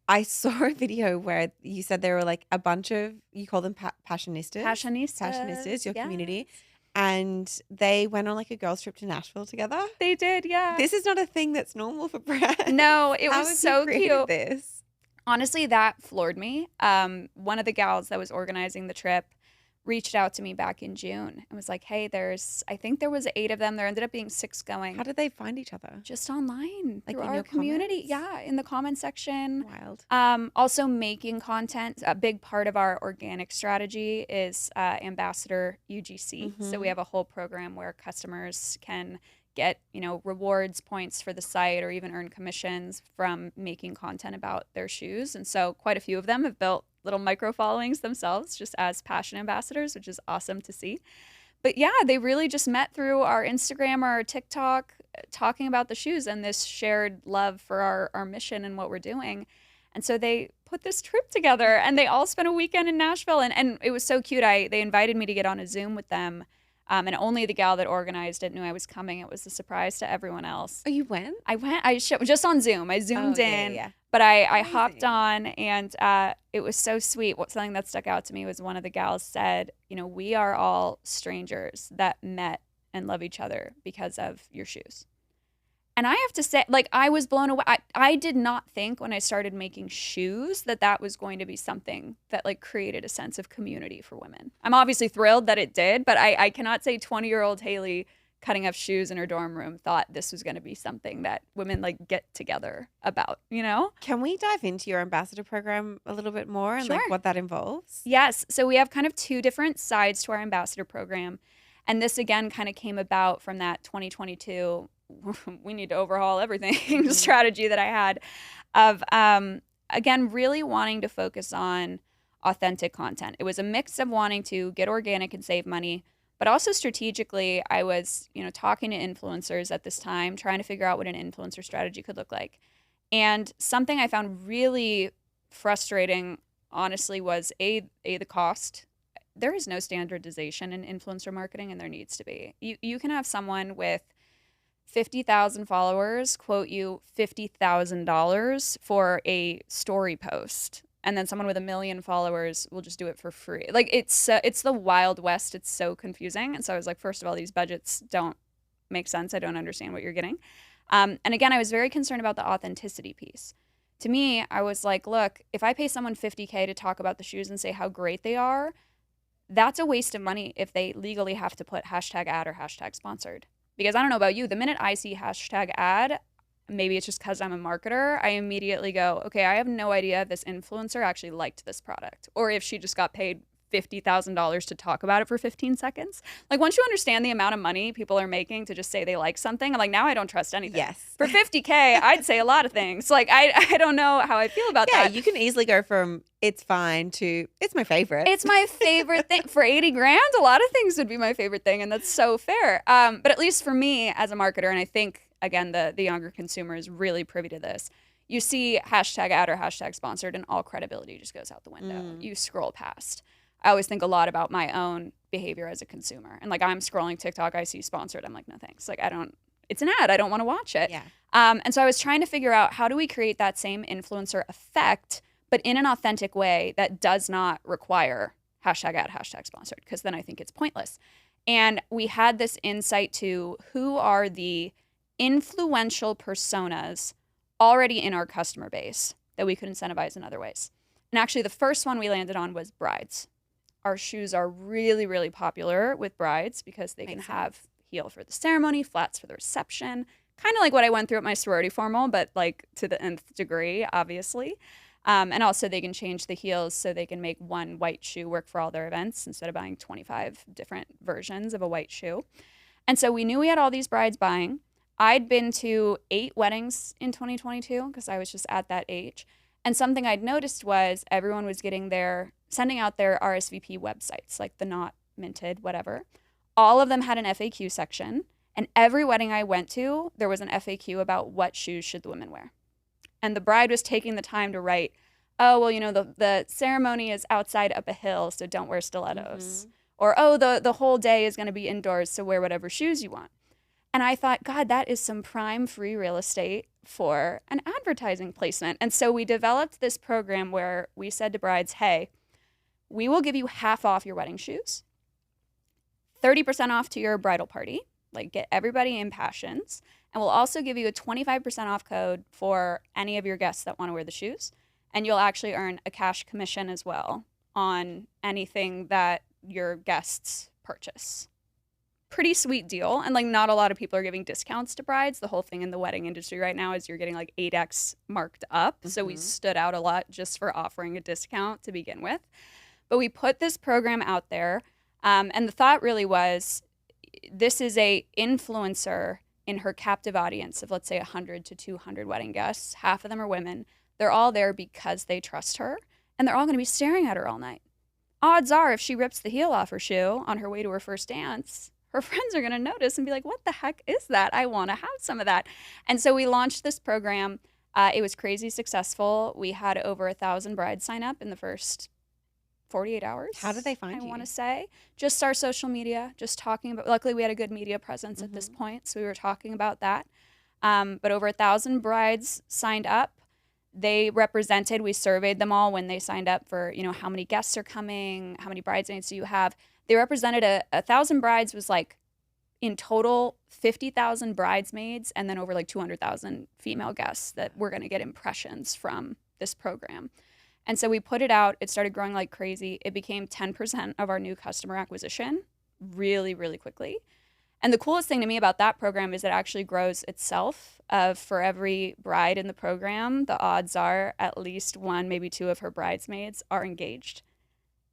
I saw a video where you said there were like a bunch of, you call them passionistas, your community, yes. and they went on like a girls trip to Nashville together. They did, yeah. This is not a thing that's normal for brands. No, it How was have so you created cute. this? Honestly, that floored me. One of the gals that was organizing the trip reached out to me back in June and was like, hey, I think there was 8 of them. There ended up being 6 going. How did they find each other? Just online, Like through in our your community. comments? Yeah, in the comment section. Wild. Also making content. A big part of our organic strategy is Ambassador UGC. So we have a whole program where customers can get, rewards, points for the site, or even earn commissions from making content about their shoes. And so quite a few of them have built little micro followings themselves just as passion ambassadors, which is awesome to see. But yeah, they really just met through our Instagram or our TikTok, talking about the shoes and this shared love for our mission and what we're doing. And so they put this trip together and they all spent a weekend in Nashville. And it was so cute. They invited me to get on a Zoom with them. And only the gal that organized it knew I was coming. It was a surprise to everyone else. Oh, you went? I went. Just on Zoom. I zoomed in. Yeah. But I Amazing. hopped on, and it was so sweet. Something that stuck out to me was one of the gals said, we are all strangers that met and love each other because of your shoes. And I have to say, like, I was blown away. I did not think when I started making shoes that was going to be something that, like, created a sense of community for women. I'm obviously thrilled that it did, but I cannot say 20-year-old Haley cutting up shoes in her dorm room thought this was going to be something that women, like, get together about, Can we dive into your ambassador program a little bit more and Sure. like what that involves? Yes. So we have kind of 2 different sides to our ambassador program. And this, again, kind of came about from that 2022 we need to overhaul everything strategy that I had of, again, really wanting to focus on authentic content. It was a mix of wanting to get organic and save money, but also strategically, I was, talking to influencers at this time, trying to figure out what an influencer strategy could look like. And something I found really frustrating, honestly, was the cost. There is no standardization in influencer marketing, and there needs to be. You can have someone with 50,000 followers quote you $50,000 for a story post, and then someone with 1 million followers will just do it for free. Like, it's the Wild West. It's so confusing. And so I was like, first of all, these budgets don't make sense. I don't understand what you're getting. And again, I was very concerned about the authenticity piece. To me, I was like, look, if I pay someone $50K to talk about the shoes and say how great they are, that's a waste of money if they legally have to put #ad or #sponsored. Because I don't know about you, the minute I see #ad, maybe it's just because I'm a marketer, I immediately go, okay, I have no idea if this influencer actually liked this product or if she just got paid $50,000 to talk about it for 15 seconds. Like, once you understand the amount of money people are making to just say they like something, I'm like, now I don't trust anything. Yes. For $50K, I'd say a lot of things. Like, I don't know how I feel about that. Yeah, you can easily go from it's fine to it's my favorite. It's my favorite thing. For 80 grand, a lot of things would be my favorite thing, and that's so fair. But at least for me as a marketer, and I think, again, the younger consumer is really privy to this, you see #ad or #sponsored, and all credibility just goes out the window. You scroll past. I always think a lot about my own behavior as a consumer. And, like, I'm scrolling TikTok, I see sponsored. I'm like, no, thanks. Like, it's an ad. I don't want to watch it. Yeah. And so I was trying to figure out, how do we create that same influencer effect, but in an authentic way that does not require #ad, #sponsored, because then I think it's pointless. And we had this insight to who are the influential personas already in our customer base that we could incentivize in other ways. And actually, the first one we landed on was brides. Our shoes are really, really popular with brides because they can have heel for the ceremony, flats for the reception, kind of like what I went through at my sorority formal, but, like, to the nth degree, obviously. And also they can change the heels so they can make one white shoe work for all their events instead of buying 25 different versions of a white shoe. And so we knew we had all these brides buying. I'd been to 8 weddings in 2022 because I was just at that age. And something I'd noticed was everyone was sending out their RSVP websites, like the Not Minted, whatever. All of them had an FAQ section. And every wedding I went to, there was an FAQ about what shoes should the women wear. And the bride was taking the time to write, oh, well, the ceremony is outside up a hill, so don't wear stilettos. Or, oh, the whole day is going to be indoors, so wear whatever shoes you want. And I thought, God, that is some prime free real estate for an advertising placement. And so we developed this program where we said to brides, hey, we will give you half off your wedding shoes, 30% off to your bridal party, like get everybody in Passions. And we'll also give you a 25% off code for any of your guests that want to wear the shoes. And you'll actually earn a cash commission as well on anything that your guests purchase. Pretty sweet deal. And like not a lot of people are giving discounts to brides. The whole thing in the wedding industry right now is you're getting like 8x marked up. So we stood out a lot just for offering a discount to begin with. But we put this program out there. And the thought really was, this is a influencer in her captive audience of, let's say, 100 to 200 wedding guests. Half of them are women. They're all there because they trust her, and they're all going to be staring at her all night. Odds are, if she rips the heel off her shoe on her way to her first dance, her friends are going to notice and be like, what the heck is that? I want to have some of that. And so we launched this program. It was crazy successful. We had over 1,000 brides sign up in the first 48 hours. How did they find you? I want to say just our social media, just talking about, luckily we had a good media presence at this point. So we were talking about that. But over 1,000 brides signed up. They represented, we surveyed them all when they signed up for, how many guests are coming, how many bridesmaids do you have? They represented 1,000 brides was like in total 50,000 bridesmaids and then over like 200,000 female guests that were going to get impressions from this program. And so we put it out. It started growing like crazy. It became 10% of our new customer acquisition really, really quickly. And the coolest thing to me about that program is it actually grows itself. For every bride in the program, the odds are at least one, maybe two of her bridesmaids are engaged.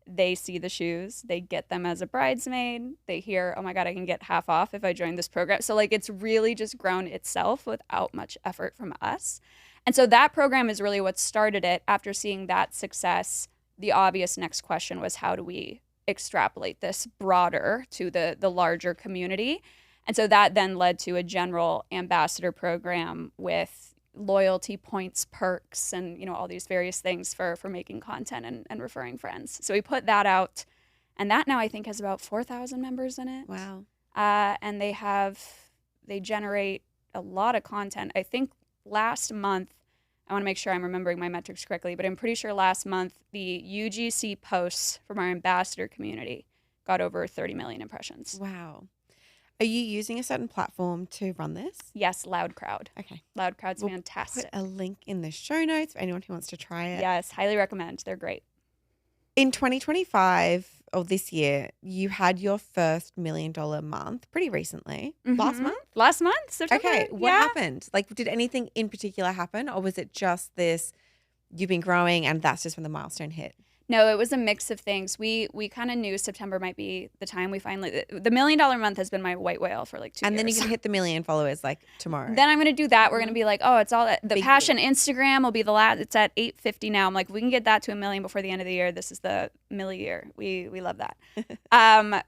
They see the shoes. They get them as a bridesmaid. They hear, oh my God, I can get half off if I join this program. So like it's really just grown itself without much effort from us. And so that program is really what started it. After seeing that success, the obvious next question was, how do we extrapolate this broader to the larger community? And so that then led to a general ambassador program with loyalty points, perks, and all these various things for making content and referring friends. So we put that out, and that now I think has about 4,000 members in it. Wow. And they generate a lot of content. I think last month, I want to make sure I'm remembering my metrics correctly, but I'm pretty sure last month the UGC posts from our ambassador community got over 30 million impressions. Wow. Are you using a certain platform to run this? Yes, LoudCrowd. Okay. LoudCrowd's We'll fantastic. Put a link in the show notes for anyone who wants to try it. Yes, highly recommend. They're great. In 2025, or this year, you had your first $1 million month pretty recently. Last month? Last month, September. Okay. What happened? Like, did anything in particular happen, or was it just this, you've been growing and that's just when the milestone hit? No, it was a mix of things. We kind of knew September might be the time we finally, the $1 million month has been my white whale for like 2 years. And then you can hit the 1 million followers like tomorrow. Then I'm going to do that. We're going to be like, oh, it's all the Passion Instagram will be the last. It's at 850 now. I'm like, we can get that to 1 million before the end of the year. This is the milli year. We love that.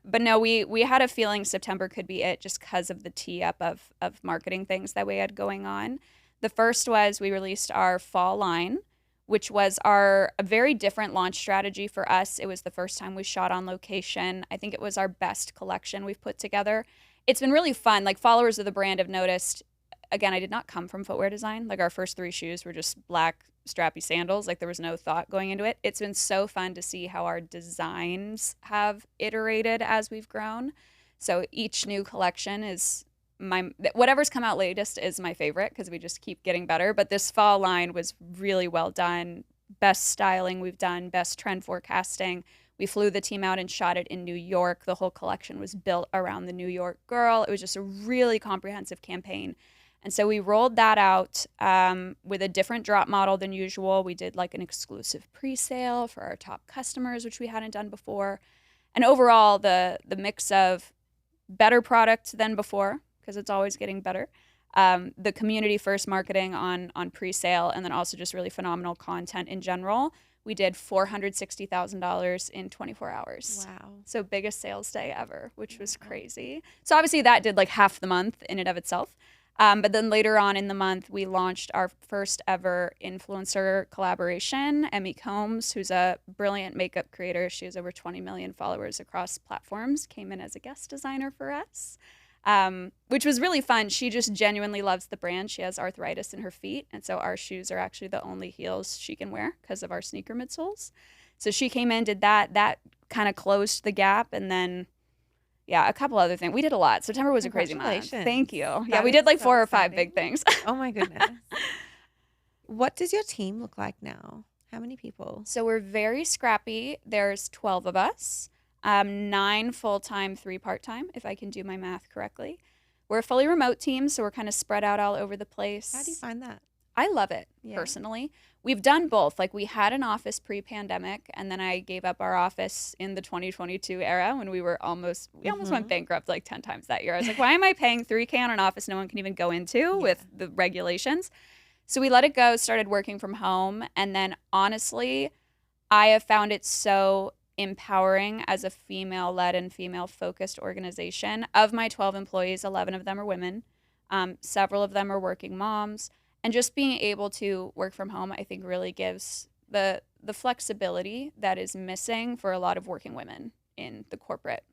But no, we had a feeling September could be it just because of the tee up of marketing things that we had going on. The first was we released our fall line, which was a very different launch strategy for us. It was the first time we shot on location. I think it was our best collection we've put together. It's been really fun. Like, followers of the brand have noticed, again, I did not come from footwear design. Like, our first 3 shoes were just black strappy sandals. Like, there was no thought going into it. It's been so fun to see how our designs have iterated as we've grown. So each new collection is whatever's come out latest is my favorite because we just keep getting better. But this fall line was really well done. Best styling we've done, best trend forecasting. We flew the team out and shot it in New York. The whole collection was built around the New York girl. It was just a really comprehensive campaign. And so we rolled that out with a different drop model than usual. We did like an exclusive pre-sale for our top customers, which we hadn't done before. And overall, the mix of better product than before, because it's always getting better. The community first marketing on pre-sale, and then also just really phenomenal content in general. We did $460,000 in 24 hours. Wow. So biggest sales day ever, which was crazy. So obviously that did like half the month in and of itself. But then later on in the month, we launched our first ever influencer collaboration. Emmy Combs, who's a brilliant makeup creator, she has over 20 million followers across platforms, came in as a guest designer for us, which was really fun. She just genuinely loves the brand. She has arthritis in her feet, and so our shoes are actually the only heels she can wear because of our sneaker midsoles. So she came in, did that. That kind of closed the gap, and then yeah, a couple other things. We did a lot. September was a crazy month. Thank Congratulations. you. Yeah, That we is did like so 4 or 5 big exciting. things. Oh my goodness. What does your team look like now? How many people? So we're very scrappy. There's 12 of us, 9 full time, 3 part time, if I can do my math correctly. We're a fully remote team, so we're kind of spread out all over the How do you place. find that? I love it Yeah. personally. We've done both. Like we had an office pre-pandemic, and then I gave up our office in the 2022 era when we almost went Mm-hmm. bankrupt like 10 times that year. I was like, why am I paying 3K on an office no one can even go into Yeah. with the regulations? So we let it go, started working from home, and then honestly, I have found it so empowering as a female-led and female-focused organization. Of my 12 employees, 11 of them are women. Several of them are working moms, and just being able to work from home, I think, really gives the flexibility that is missing for a lot of working women in the corporate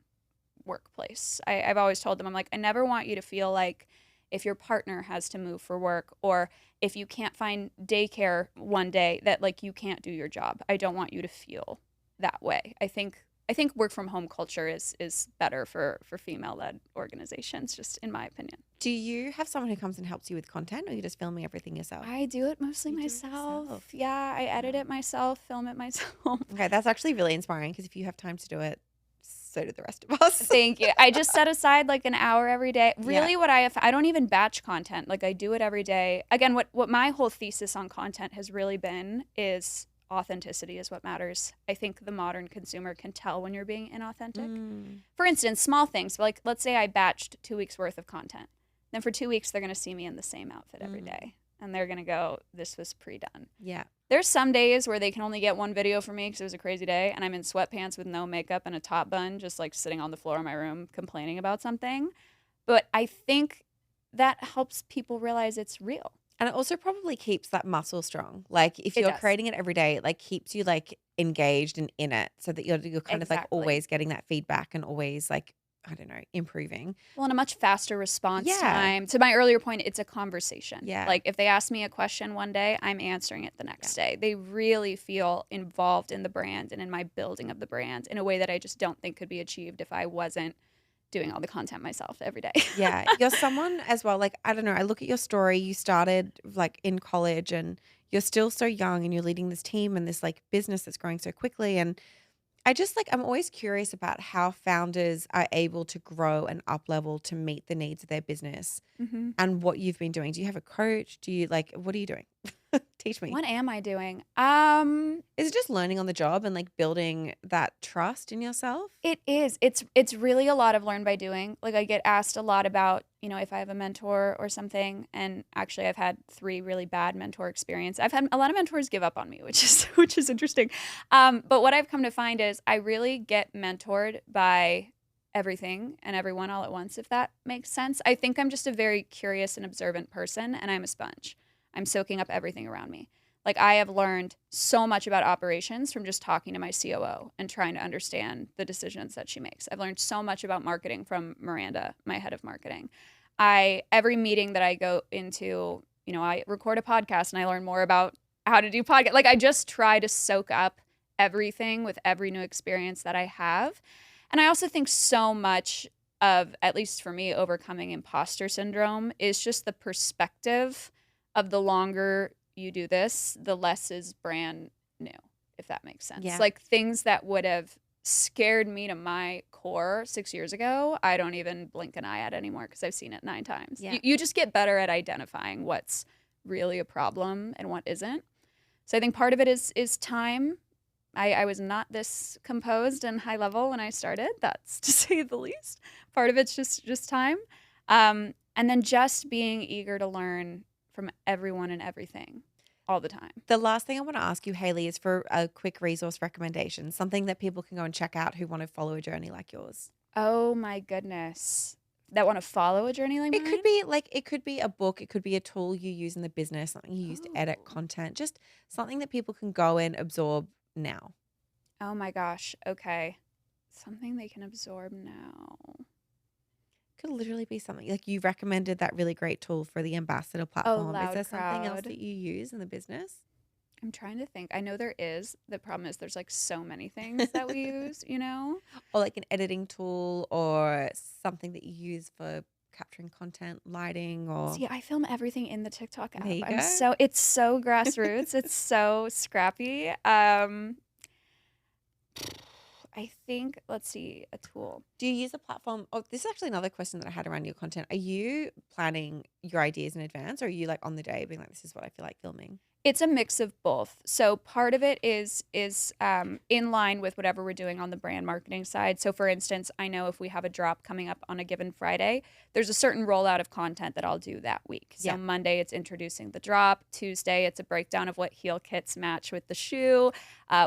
workplace. I've always told them, I'm like, I never want you to feel like if your partner has to move for work or if you can't find daycare one day that like you can't do your job. I don't want you to feel that way. I think work from home culture is better for female led organizations, just in my opinion. Do you have someone who comes and helps you with content, or are you just filming everything yourself? I do it mostly You do it myself. yourself. Yeah, I edit Wow. it myself, film it myself. Okay, that's actually really inspiring because if you have time to do it, so do the rest of us. Thank you. I just set aside like an hour every day. Yeah. Really, what I don't even batch content. Like I do it every day. Again, what my whole thesis on content has really been is authenticity is what matters. I think the modern consumer can tell when you're being inauthentic. Mm, For instance, small things like let's say I batched 2 weeks worth of content. Then for 2 weeks they're going to see me in the same outfit every mm, day, and they're going to go, "This was pre-done." yeah. There's some days where they can only get one video from me because it was a crazy day, and I'm in sweatpants with no makeup and a top bun, just like sitting on the floor in my room complaining about something. But I think that helps people realize it's real. And it also probably keeps that muscle strong. Like if It you're does. creating it every day, it like keeps you like engaged and in it so that you're kind of like Exactly. always getting that feedback and always like, I don't know, improving. Well, and a much faster response Yeah. time. To my earlier point, it's a conversation. Yeah. Like if they ask me a question one day, I'm answering it the Yeah. next day. They really feel involved in the brand and in my building of the brand in a way that I just don't think could be achieved if I wasn't doing all the content myself every day. Yeah. You're someone as well. Like, I don't know. I look at your story. You started like in college and you're still so young and you're leading this team and this like business that's growing so quickly. And I just like, I'm always curious about how founders are able to grow and up level to meet the needs of their business hmm and what you've been doing. Do you have a coach? Do you like, what are you doing? Teach me. What am I doing? Is it just learning on the job and like building that trust in yourself? It is. It's really a lot of learn by doing. Like I get asked a lot about, if I have a mentor or something, and actually I've had 3 really bad mentor experience. I've had a lot of mentors give up on me, which is which is interesting. But what I've come to find is I really get mentored by everything and everyone all at once, if that makes sense. I think I'm just a very curious and observant person, and I'm a sponge. I'm soaking up everything around me. Like I have learned so much about operations from just talking to my COO and trying to understand the decisions that she makes. I've learned so much about marketing from Miranda, my head of marketing. Every meeting that I go into, I record a podcast and I learn more about how to do podcast. Like I just try to soak up everything with every new experience that I have. And I also think so much of, at least for me, overcoming imposter syndrome is just the perspective of the longer you do this, the less is brand new, if that makes sense. Yeah. Like things that would have scared me to my core 6 years ago, I don't even blink an eye at anymore because I've seen it 9 times. Yeah. You just get better at identifying what's really a problem and what isn't. So I think part of it is time. I was not this composed and high level when I started. That's to say the least. Part of it's just time, and then just being eager to learn from everyone and everything all the time. The last thing I want to ask you, Haley, is for a quick resource recommendation, something that people can go and check out who want to follow a journey like yours. Oh my goodness. that want to follow a journey like It mine? could be like it could be a book, it could be a tool you use in the business, something you use to edit Oh. content, just something that people can go and absorb now. Oh my gosh. Okay. Something they can absorb now. Could literally be something like you recommended that really great tool for the ambassador Oh, platform. Is Loud there something else Crowd. that you use in the business? I'm trying to think. I know there is. The problem is there's like so many things that we use, you know? Or like an editing tool or something that you use for capturing content, lighting, or See, I film everything in the TikTok there app. you I'm go. so it's so grassroots. It's so scrappy. I think let's see, a tool. Do you use a platform? Oh, this is actually another question that I had around your content. Are you planning your ideas in advance, or are you like on the day being like, this is what I feel like filming? It's a mix of both. So part of it is in line with whatever we're doing on the brand marketing side. So for instance, I know if we have a drop coming up on a given Friday, there's a certain rollout of content that I'll do that week. So Yeah. Monday it's introducing the drop. Tuesday it's a breakdown of what heel kits match with the shoe.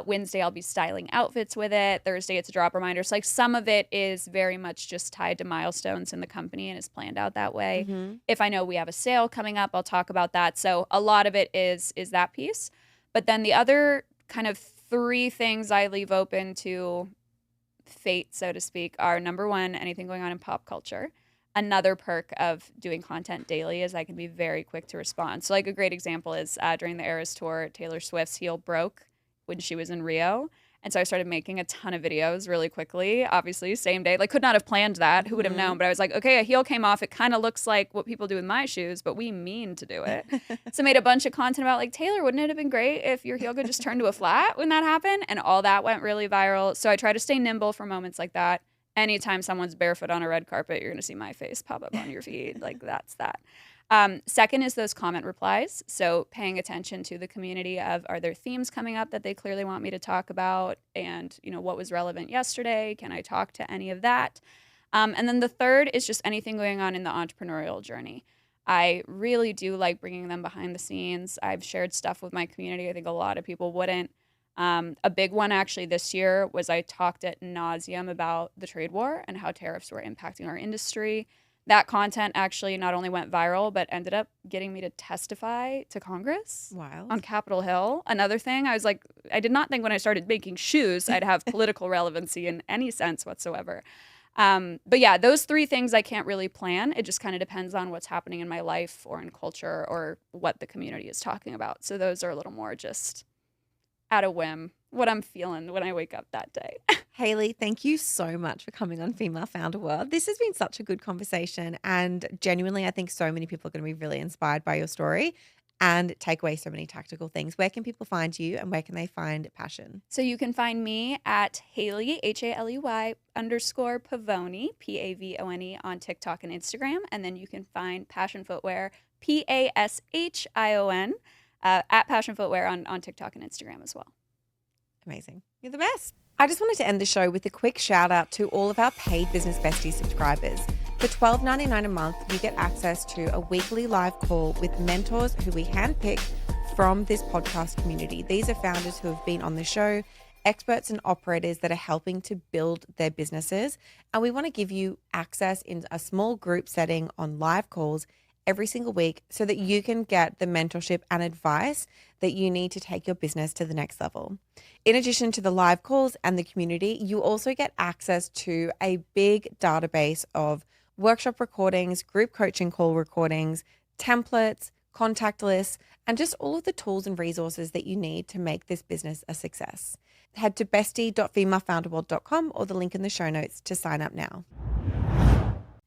Wednesday I'll be styling outfits with it. Thursday it's a drop reminder. So like some of it is very much just tied to milestones in the company and is planned out that way. Mm-hmm. If I know we have a sale coming up, I'll talk about that. So a lot of it is that piece. But then the other kind of three things I leave open to fate, so to speak, are number one, anything going on in pop culture. Another perk of doing content daily is I can be very quick to respond. So, like a great example is during the Eras tour, Taylor Swift's heel broke when she was in Rio. And so I started making a ton of videos really quickly, obviously, same day. Like, could not have planned that. Who would have known? But I was like, okay, a heel came off. It kind of looks like what people do with my shoes, but we mean to do it. So I made a bunch of content about, like, Taylor, wouldn't it have been great if your heel could just turn to a flat when that happened? And all that went really viral. So I try to stay nimble for moments like that. Anytime someone's barefoot on a red carpet, you're going to see my face pop up on your feed. Like, that's that. Second is those comment replies. So paying attention to the community of, are there themes coming up that they clearly want me to talk about? And, you know, what was relevant yesterday? Can I talk to any of that? And then the third is just anything going on in the entrepreneurial journey. I really do like bringing them behind the scenes. I've shared stuff with my community. I think a lot of people wouldn't. A big one actually this year was I talked at nauseum about the trade war and how tariffs were impacting our industry. That content actually not only went viral, but ended up getting me to testify to Congress Wild. on Capitol Hill. Another thing, I was like, I did not think when I started making shoes I'd have political relevancy in any sense whatsoever. But yeah, those three things I can't really plan. It just kind of depends on what's happening in my life or in culture or what the community is talking about. So those are a little more just at a whim, what I'm feeling when I wake up that day. Haley, thank you so much for coming on Female Founder World. This has been such a good conversation. And genuinely, I think so many people are going to be really inspired by your story and take away so many tactical things. Where can people find you and where can they find Passion? So you can find me at Haley, Haley _ Pavone, Pavone on TikTok and Instagram. And then you can find Passion Footwear, Pashion, at Passion Footwear on TikTok and Instagram as well. Amazing. You're the best. I just wanted to end the show with a quick shout out to all of our paid Business Bestie subscribers. For $12.99 a month, you get access to a weekly live call with mentors who we handpick from this podcast community. These are founders who have been on the show, experts and operators that are helping to build their businesses. And we want to give you access in a small group setting on live calls every single week so that you can get the mentorship and advice that you need to take your business to the next level. In addition to the live calls and the community, you also get access to a big database of workshop recordings, group coaching call recordings, templates, contact lists, and just all of the tools and resources that you need to make this business a success. Head to bestie.femalefounderworld.com or the link in the show notes to sign up now.